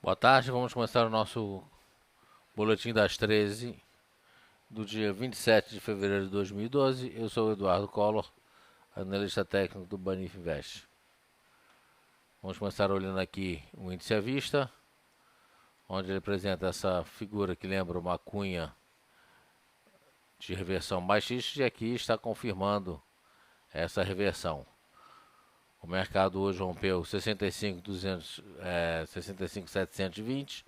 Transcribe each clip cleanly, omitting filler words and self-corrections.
Boa tarde, vamos começar o nosso boletim das 13 do dia 27 de fevereiro de 2012. Eu sou o Eduardo Collor, analista técnico do Banif Invest. Vamos começar olhando aqui o índice à vista, onde ele apresenta essa figura que lembra uma cunha de reversão baixista e aqui está confirmando essa reversão. O mercado hoje rompeu 65.720,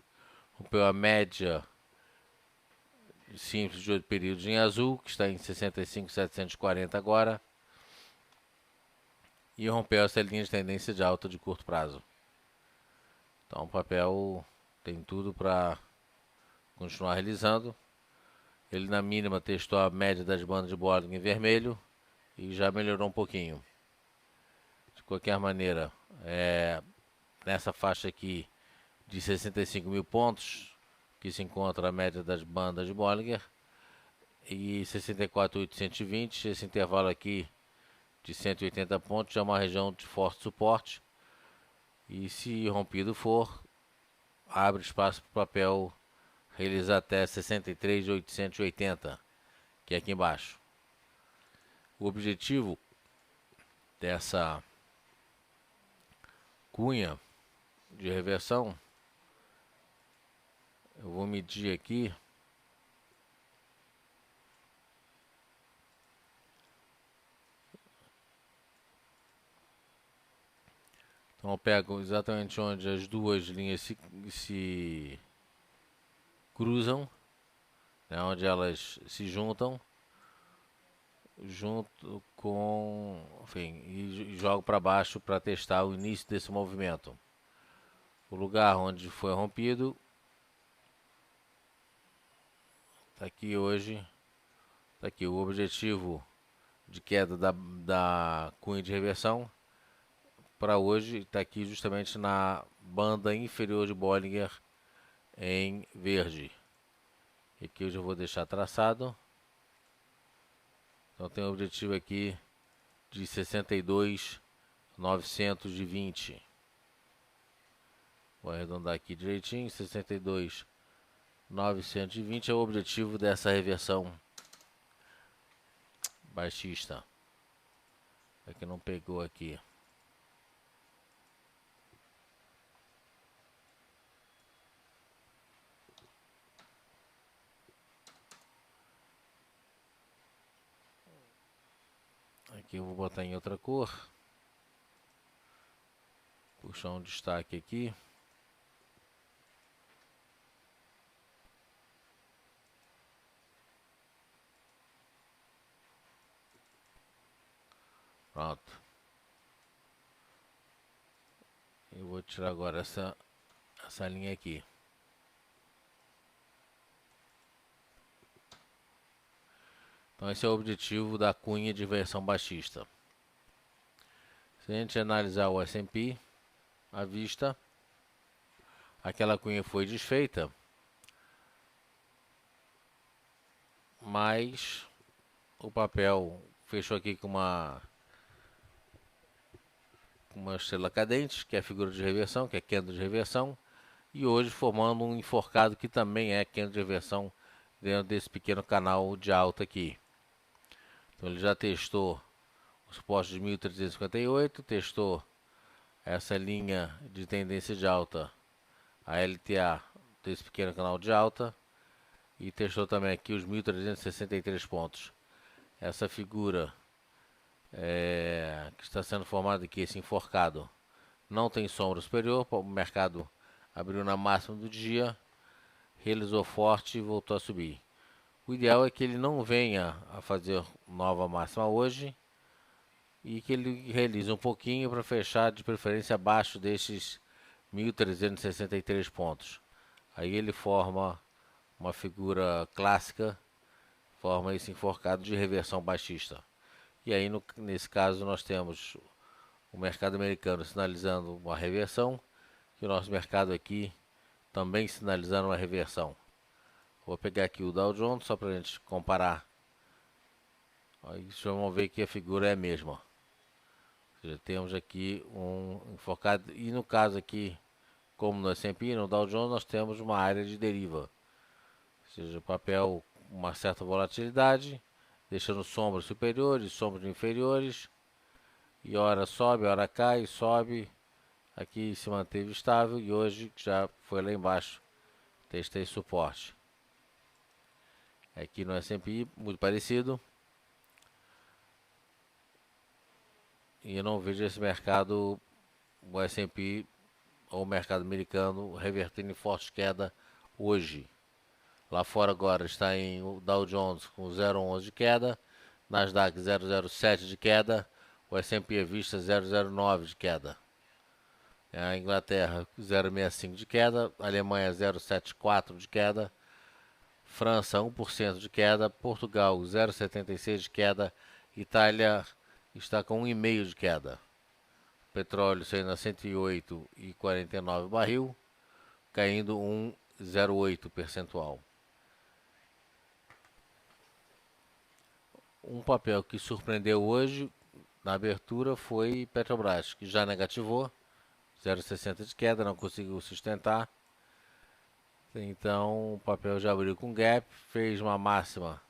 rompeu a média simples de 8 períodos em azul, que está em 65.740 agora, e rompeu essa linha de tendência de alta de curto prazo. Então o papel tem tudo para continuar realizando. Ele na mínima testou a média das bandas de Bollinger em vermelho e já melhorou um pouquinho. De qualquer maneira, nessa faixa aqui de 65 mil pontos, que se encontra a média das bandas de Bollinger, e 64.820, esse intervalo aqui de 180 pontos é uma região de forte suporte, e se rompido for, abre espaço para o papel realizar até 63.880, que é aqui embaixo. O objetivo dessa cunha de reversão, eu vou medir aqui. Então eu pego exatamente onde as duas linhas se cruzam, né, onde elas se juntam, junto com, enfim, e jogo para baixo para testar o início desse movimento. O lugar onde foi rompido está aqui hoje, está aqui o objetivo de queda da cunha de reversão para hoje, está aqui justamente na banda inferior de Bollinger em verde. E aqui eu já vou deixar traçado. Então tem o objetivo aqui de 62.920. Vou arredondar aqui direitinho, 62.920 é o objetivo dessa reversão baixista. É que não pegou aqui. Aqui eu vou botar em outra cor. Puxar um destaque aqui. Pronto. Eu vou tirar agora essa linha aqui. Então esse é o objetivo da cunha de versão baixista. Se a gente analisar o S&P à vista, aquela cunha foi desfeita, mas o papel fechou aqui com uma estrela cadente, que é a figura de reversão, que é candle de reversão, e hoje formando um enforcado que também é candle de reversão dentro desse pequeno canal de alta aqui. Então ele já testou o suporte de 1.358, testou essa linha de tendência de alta, a LTA desse pequeno canal de alta, e testou também aqui os 1.363 pontos. Essa figura que está sendo formada aqui, esse enforcado, não tem sombra superior. O mercado abriu na máxima do dia, realizou forte e voltou a subir. O ideal é que ele não venha a fazer nova máxima hoje e que ele realize um pouquinho para fechar de preferência abaixo desses 1.363 pontos. Aí ele forma uma figura clássica, forma esse enforcado de reversão baixista. E aí nesse caso nós temos o mercado americano sinalizando uma reversão e o nosso mercado aqui também sinalizando uma reversão. Vou pegar aqui o Dow Jones só para a gente comparar. Aí já vamos ver que a figura é a mesma. Ou seja, temos aqui um enfocado, e no caso aqui como no S&P e no Dow Jones, nós temos uma área de deriva. Ou seja, o papel uma certa volatilidade, deixando sombras superiores, sombras inferiores, e hora sobe, hora cai, sobe, aqui se manteve estável e hoje já foi lá embaixo, testei suporte. Aqui no S&P, muito parecido, e eu não vejo esse mercado, o S&P ou o mercado americano, revertendo em forte queda hoje. Lá fora agora está em o Dow Jones com 0,11 de queda, Nasdaq 0,07 de queda, o S&P à vista 0,09 de queda. A Inglaterra 0,65 de queda, a Alemanha 0,74 de queda, França 1% de queda, Portugal 0,76 de queda, Itália está com 1,5 de queda. Petróleo saindo a 108,49 barril, caindo 1,08 percentual. Um papel que surpreendeu hoje na abertura foi Petrobras, que já negativou, 0,60 de queda, não conseguiu sustentar. Então o papel já abriu com gap, fez uma máxima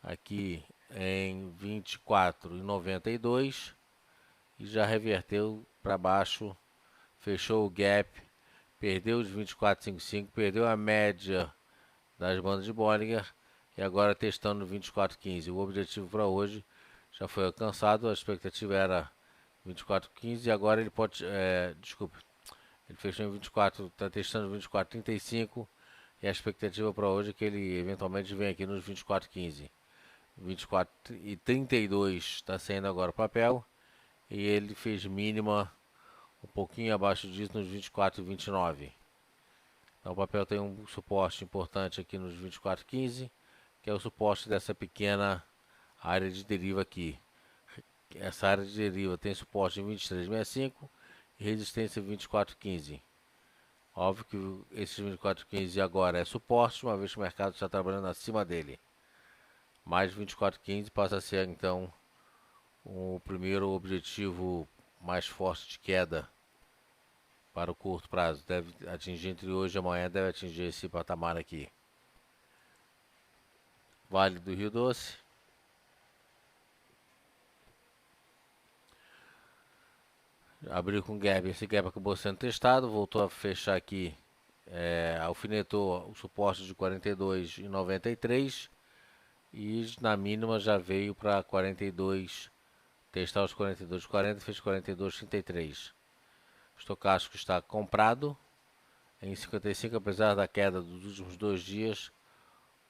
aqui em 24,92 e já reverteu para baixo, fechou o gap, perdeu os 24,55, perdeu a média das bandas de Bollinger e agora testando 24,15. O objetivo para hoje já foi alcançado, a expectativa era 24,15 e agora ele pode, ele fechou em 24, está testando 24,35 e a expectativa para hoje é que ele eventualmente venha aqui nos 24,15. 24,32 está saindo agora o papel e ele fez mínima um pouquinho abaixo disso nos 24,29. Então o papel tem um suporte importante aqui nos 24,15, que é o suporte dessa pequena área de deriva aqui. Essa área de deriva tem suporte em 23,65 e resistência em 24,15. Óbvio que esse 24,15 agora é suporte, uma vez que o mercado está trabalhando acima dele. Mais 24,15 passa a ser então o primeiro objetivo mais forte de queda para o curto prazo. Deve atingir entre hoje e amanhã, deve atingir esse patamar aqui. Vale do Rio Doce. Abriu com gap, esse gap acabou sendo testado, voltou a fechar aqui, alfinetou o suporte de 42,93 e na mínima já veio para 42, testar os 42,40 e fez 42,33. O estocástico está comprado em 55, apesar da queda dos últimos 2 dias,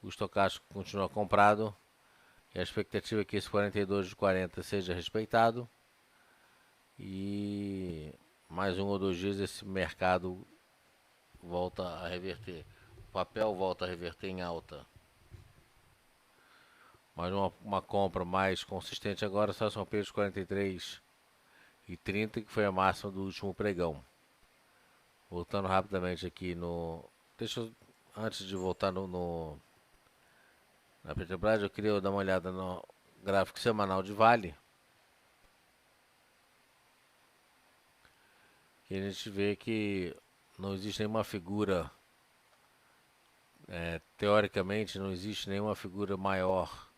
o estocástico continua comprado e a expectativa é que esse 42,40 seja respeitado. E mais 1 ou 2 dias esse mercado volta a reverter. O papel volta a reverter em alta. Mas uma compra mais consistente agora só são pesos 43,30, que foi a máxima do último pregão. Voltando rapidamente aqui no... Antes de voltar na Petrobras, eu queria dar uma olhada no gráfico semanal de Vale. E a gente vê que não existe nenhuma figura, teoricamente não existe nenhuma figura maior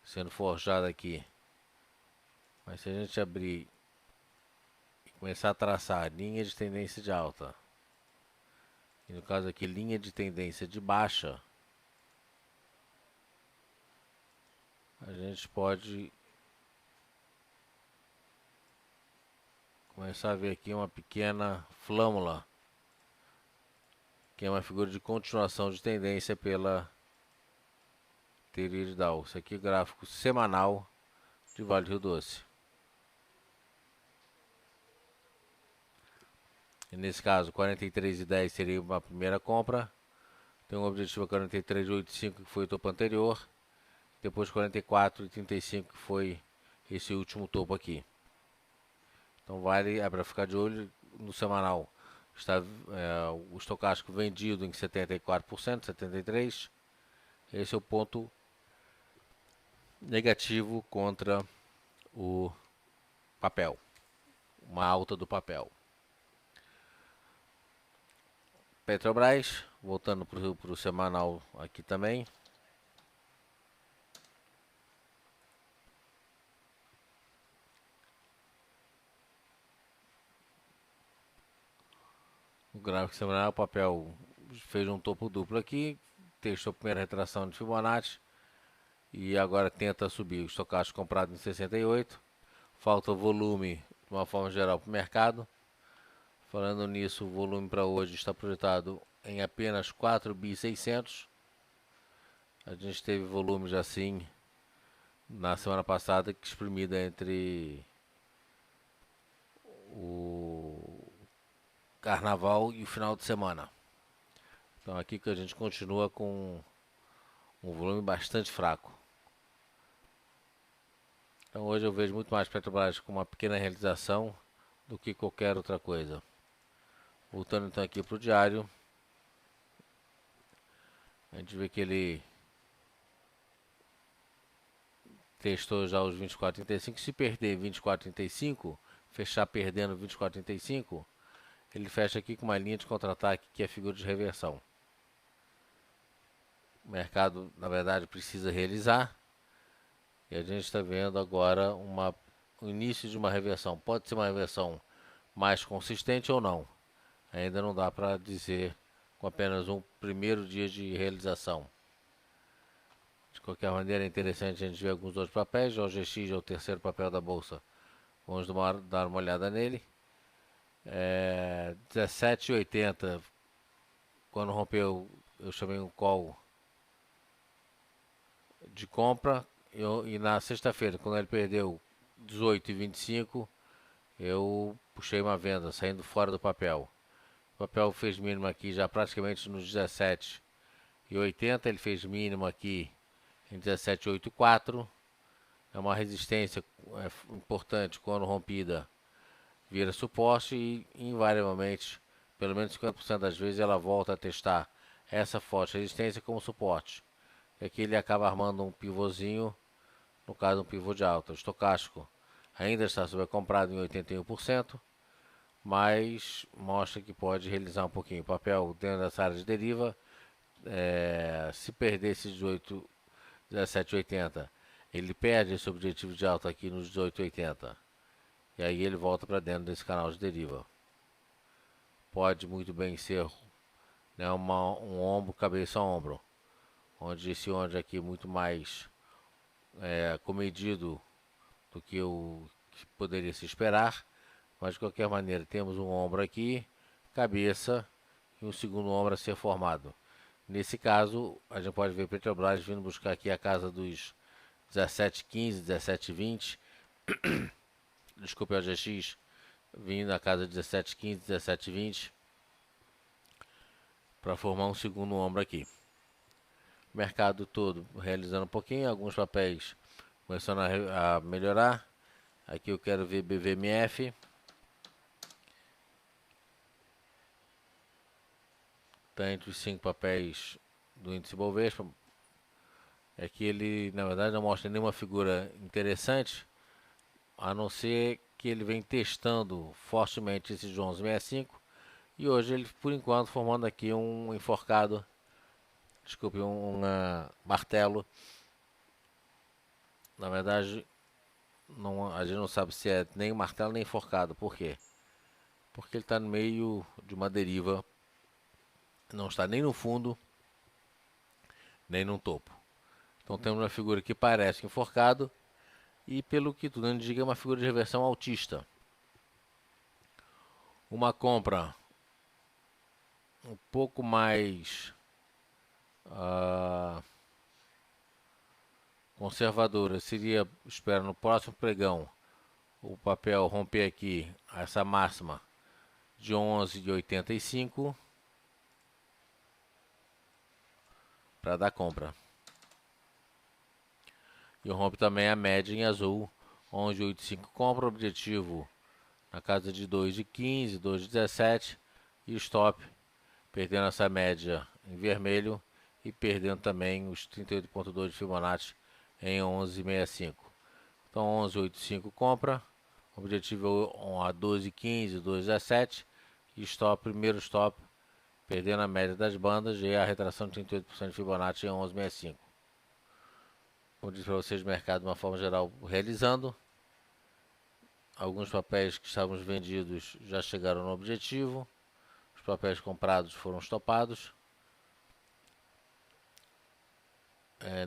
sendo forjada aqui. Mas se a gente abrir e começar a traçar linha de tendência de alta, e no caso aqui linha de tendência de baixa, a gente pode começar a ver aqui uma pequena flâmula, que é uma figura de continuação de tendência pela teoria de Dow. Isso aqui é o gráfico semanal de Vale do Rio Doce. E nesse caso, 43,10 seria uma primeira compra. Tem um objetivo a 43,85, que foi o topo anterior. Depois 44,35, que foi esse último topo aqui. Então vale para ficar de olho no semanal. Está o estocástico vendido em 74%, 73%. Esse é o ponto negativo contra o papel. Uma alta do papel. Petrobras, voltando para o semanal aqui também. O gráfico semanal, o papel fez um topo duplo aqui, testou a primeira retração de Fibonacci e agora tenta subir. O estocástico comprado em 68. Falta volume de uma forma geral para o mercado. Falando nisso, o volume para hoje está projetado em apenas 4.600 bi. A gente teve volumes assim na semana passada que exprimida entre o carnaval e o final de semana. Então aqui que a gente continua com um volume bastante fraco. Então hoje eu vejo muito mais Petrobras com uma pequena realização do que qualquer outra coisa. Voltando então aqui para o diário, a gente vê que ele testou já os 24,35. Se perder 24,35, fechar perdendo 24,35, ele fecha aqui com uma linha de contra-ataque que é figura de reversão. O mercado, na verdade, precisa realizar. E a gente está vendo agora o início de uma reversão. Pode ser uma reversão mais consistente ou não. Ainda não dá para dizer com apenas um primeiro dia de realização. De qualquer maneira, é interessante a gente ver alguns outros papéis. O OGX é o terceiro papel da bolsa. Vamos dar uma olhada nele. 17,80. Quando rompeu, eu chamei um call de compra. E na sexta-feira, quando ele perdeu 18,25, eu puxei uma venda, saindo fora do papel. O papel fez mínimo aqui já praticamente nos 17,80. Ele fez mínimo aqui em 17,84. É uma resistência importante. Quando rompida, vira suporte e invariavelmente, pelo menos 50% das vezes, ela volta a testar essa forte resistência como suporte. E aqui ele acaba armando um pivôzinho, no caso um pivô de alta. O estocástico ainda está sobrecomprado em 81%, mas mostra que pode realizar um pouquinho. O papel dentro dessa área de deriva, se perder esse 17,80, ele perde esse objetivo de alta aqui nos 18,80. E aí ele volta para dentro desse canal de deriva. Pode muito bem ser, né, um ombro, cabeça a ombro. Onde esse ombro aqui é muito mais comedido do que o que poderia se esperar. Mas de qualquer maneira, temos um ombro aqui, cabeça e um segundo ombro a ser formado. Nesse caso, a gente pode ver Petrobras vindo buscar aqui a casa dos 17,15, 17,20. Desculpe, o GX vindo a casa de 17,15, 17,20 para formar um segundo ombro aqui. Mercado todo realizando um pouquinho, alguns papéis começando a melhorar. Aqui eu quero ver BVMF. Está entre os 5 papéis do índice Bovespa. Aqui ele, na verdade, não mostra nenhuma figura interessante, a não ser que ele vem testando fortemente esse 11,65. E hoje ele, por enquanto, formando aqui um enforcado, desculpe, um martelo. Na verdade, a gente não sabe se é nem martelo nem enforcado. Por quê? Porque ele está no meio de uma deriva. Não está nem no fundo, nem no topo. Então temos uma figura que parece enforcado. E pelo que tudo indica, é uma figura de reversão altista. Uma compra um pouco mais conservadora seria, espero, no próximo pregão, o papel romper aqui essa máxima de 11,85 para dar compra. E rompe também a média em azul, 11,85 compra, objetivo na casa de 2,15, 2,17 e stop perdendo essa média em vermelho e perdendo também os 38,2 de Fibonacci em 11,65. Então 11,85 compra, objetivo a 12,15, 2,17 e stop, primeiro stop perdendo a média das bandas e a retração de 38% de Fibonacci em 11,65. Como disse para vocês, o mercado de uma forma geral realizando. Alguns papéis que estavam vendidos já chegaram no objetivo. Os papéis comprados foram estopados.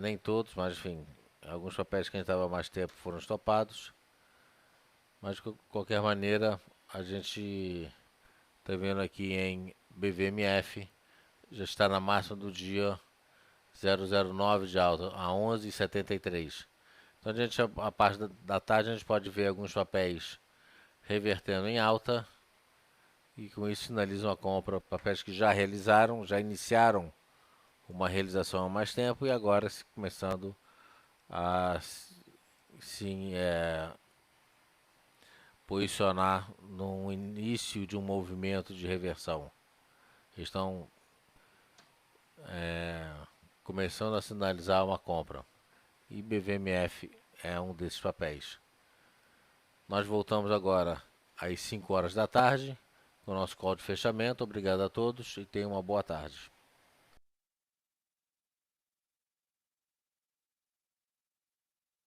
Nem todos, mas enfim, alguns papéis que a gente estava há mais tempo foram estopados. Mas de qualquer maneira, a gente está vendo aqui em BVMF, já está na máxima do dia 0,09 de alta, a 11,73. Então a parte da tarde a gente pode ver alguns papéis revertendo em alta e com isso sinalizam a compra, papéis que já realizaram, já iniciaram uma realização há mais tempo e agora começando a sim, posicionar no início de um movimento de reversão. Estão começando a sinalizar uma compra. E BVMF é um desses papéis. Nós voltamos agora às 5 horas da tarde com o nosso call de fechamento. Obrigado a todos e tenham uma boa tarde.